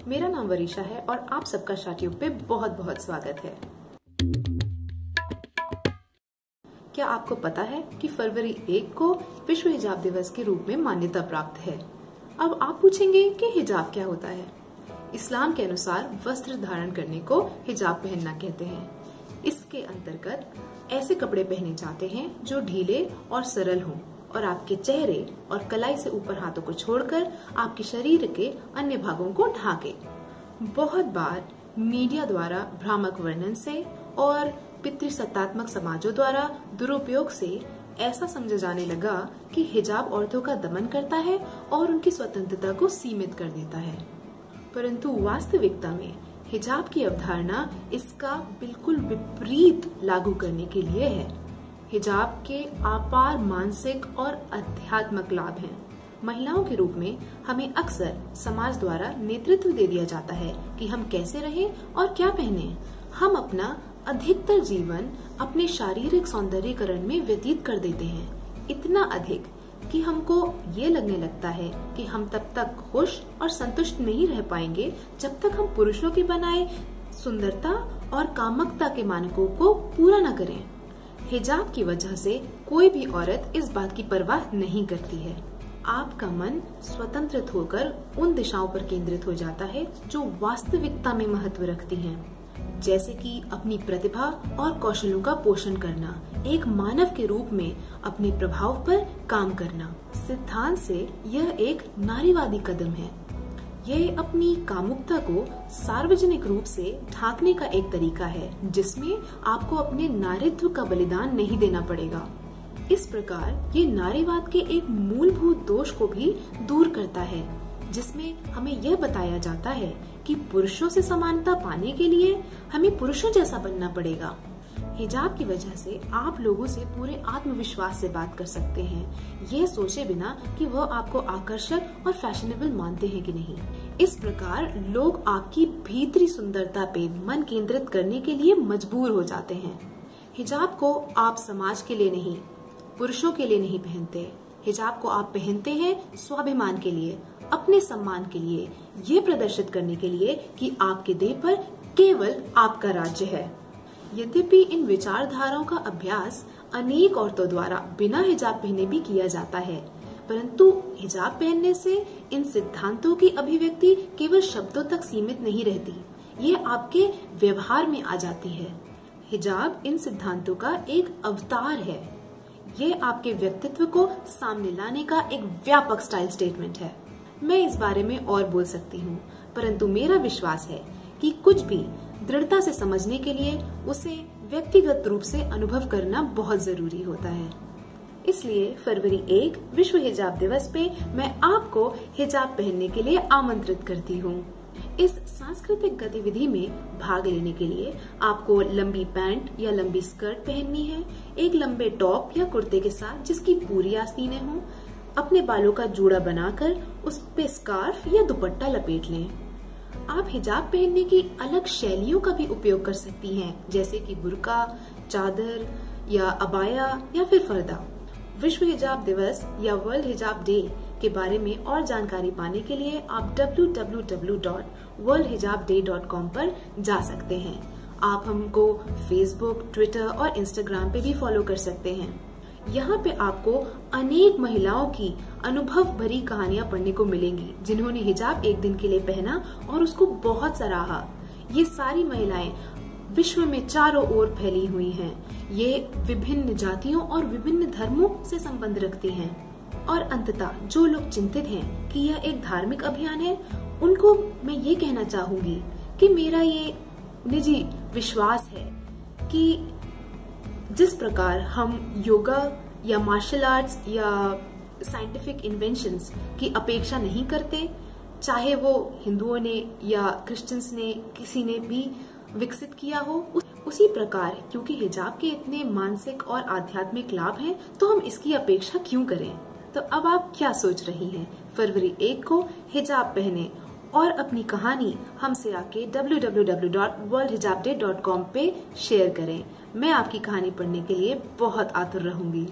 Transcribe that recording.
मेरा नाम वरीशा है और आप सबका शाट्यूब पे बहुत बहुत स्वागत है। क्या आपको पता है कि फरवरी 1 को विश्व हिजाब दिवस के रूप में मान्यता प्राप्त है। अब आप पूछेंगे कि हिजाब क्या होता है। इस्लाम के अनुसार वस्त्र धारण करने को हिजाब पहनना कहते हैं। इसके अंतर्गत ऐसे कपड़े पहने जाते हैं जो ढीले और सरल हों और आपके चेहरे और कलाई से ऊपर हाथों को छोड़कर आपके शरीर के अन्य भागों को ढाके। बहुत बार मीडिया द्वारा भ्रामक वर्णन से और पितृसत्तात्मक समाजों द्वारा दुरुपयोग से ऐसा समझा जाने लगा कि हिजाब औरतों का दमन करता है और उनकी स्वतंत्रता को सीमित कर देता है, परंतु वास्तविकता में हिजाब की अवधारणा इसका बिल्कुल विपरीत लागू करने के लिए है। हिजाब के अपार मानसिक और आध्यात्मिक लाभ हैं। महिलाओं के रूप में हमें अक्सर समाज द्वारा नेतृत्व दे दिया जाता है कि हम कैसे रहें और क्या पहने। हम अपना अधिकतर जीवन अपने शारीरिक सौंदर्यीकरण में व्यतीत कर देते हैं, इतना अधिक कि हमको ये लगने लगता है कि हम तब तक खुश और संतुष्ट नहीं रह पाएंगे जब तक हम पुरुषों के बनाए सुंदरता और कामुकता के मानकों को पूरा न करें। हिजाब की वजह से कोई भी औरत इस बात की परवाह नहीं करती है। आपका मन स्वतंत्रित होकर उन दिशाओं पर केंद्रित हो जाता है जो वास्तविकता में महत्व रखती हैं, जैसे कि अपनी प्रतिभा और कौशलों का पोषण करना, एक मानव के रूप में अपने प्रभाव पर काम करना। सिद्धांत से यह एक नारीवादी कदम है। यह अपनी कामुकता को सार्वजनिक रूप से ढांकने का एक तरीका है जिसमें आपको अपने नारीत्व का बलिदान नहीं देना पड़ेगा। इस प्रकार ये नारीवाद के एक मूलभूत दोष को भी दूर करता है, जिसमें हमें यह बताया जाता है कि पुरुषों से समानता पाने के लिए हमें पुरुषों जैसा बनना पड़ेगा। हिजाब की वजह से आप लोगों से पूरे आत्मविश्वास से बात कर सकते हैं, ये सोचे बिना कि वह आपको आकर्षक और फैशनेबल मानते हैं कि नहीं। इस प्रकार लोग आपकी भीतरी सुंदरता पे मन केंद्रित करने के लिए मजबूर हो जाते हैं। हिजाब को आप समाज के लिए नहीं, पुरुषों के लिए नहीं पहनते। हिजाब को आप पहनते हैं स्वाभिमान के लिए, अपने सम्मान के लिए, ये प्रदर्शित करने के लिए कि आपके देह पर केवल आपका राज्य है। यद्यपि इन विचारधाराओं का अभ्यास अनेक औरतों द्वारा बिना हिजाब पहने भी किया जाता है, परंतु हिजाब पहनने से इन सिद्धांतों की अभिव्यक्ति केवल शब्दों तक सीमित नहीं रहती, ये आपके व्यवहार में आ जाती है। हिजाब इन सिद्धांतों का एक अवतार है। ये आपके व्यक्तित्व को सामने लाने का एक व्यापक स्टाइल स्टेटमेंट है। मैं इस बारे में और बोल सकती हूँ, परंतु मेरा विश्वास है कि कुछ भी दृढ़ता से समझने के लिए उसे व्यक्तिगत रूप से अनुभव करना बहुत जरूरी होता है। इसलिए फरवरी 1 विश्व हिजाब दिवस पे मैं आपको हिजाब पहनने के लिए आमंत्रित करती हूँ। इस सांस्कृतिक गतिविधि में भाग लेने के लिए आपको लंबी पैंट या लंबी स्कर्ट पहननी है, एक लंबे टॉप या कुर्ते के साथ जिसकी पूरी आस्तीनें हों। अपने बालों का जूड़ा बनाकर उस पे स्कार्फ या दुपट्टा लपेट लें। आप हिजाब पहनने की अलग शैलियों का भी उपयोग कर सकती हैं, जैसे कि बुर्का, चादर या अबाया या फिर फर्दा। विश्व हिजाब दिवस या वर्ल्ड हिजाब डे के बारे में और जानकारी पाने के लिए आप www.worldhijabday.com पर जा सकते हैं। आप हमको फेसबुक, ट्विटर और इंस्टाग्राम पे भी फॉलो कर सकते हैं। यहाँ पे आपको अनेक महिलाओं की अनुभव भरी कहानियां पढ़ने को मिलेंगी जिन्होंने हिजाब एक दिन के लिए पहना और उसको बहुत सराहा। ये सारी महिलाएं विश्व में चारों ओर फैली हुई हैं। ये विभिन्न जातियों और विभिन्न धर्मों से संबंध रखती हैं। और अंततः जो लोग चिंतित हैं कि यह एक धार्मिक अभियान है, उनको मैं ये कहना चाहूंगी कि मेरा ये निजी विश्वास है कि जिस प्रकार हम योगा या मार्शल आर्ट्स या साइंटिफिक इन्वेंशंस की अपेक्षा नहीं करते, चाहे वो हिंदुओं ने या क्रिश्चियंस ने किसी ने भी विकसित किया हो, उसी प्रकार क्योंकि हिजाब के इतने मानसिक और आध्यात्मिक लाभ हैं, तो हम इसकी अपेक्षा क्यों करें। तो अब आप क्या सोच रही हैं? फरवरी 1 को हिजाब पहने और अपनी कहानी हमसे आके www.worldhijabday.com पे शेयर करें। मैं आपकी कहानी पढ़ने के लिए बहुत आतुर रहूंगी।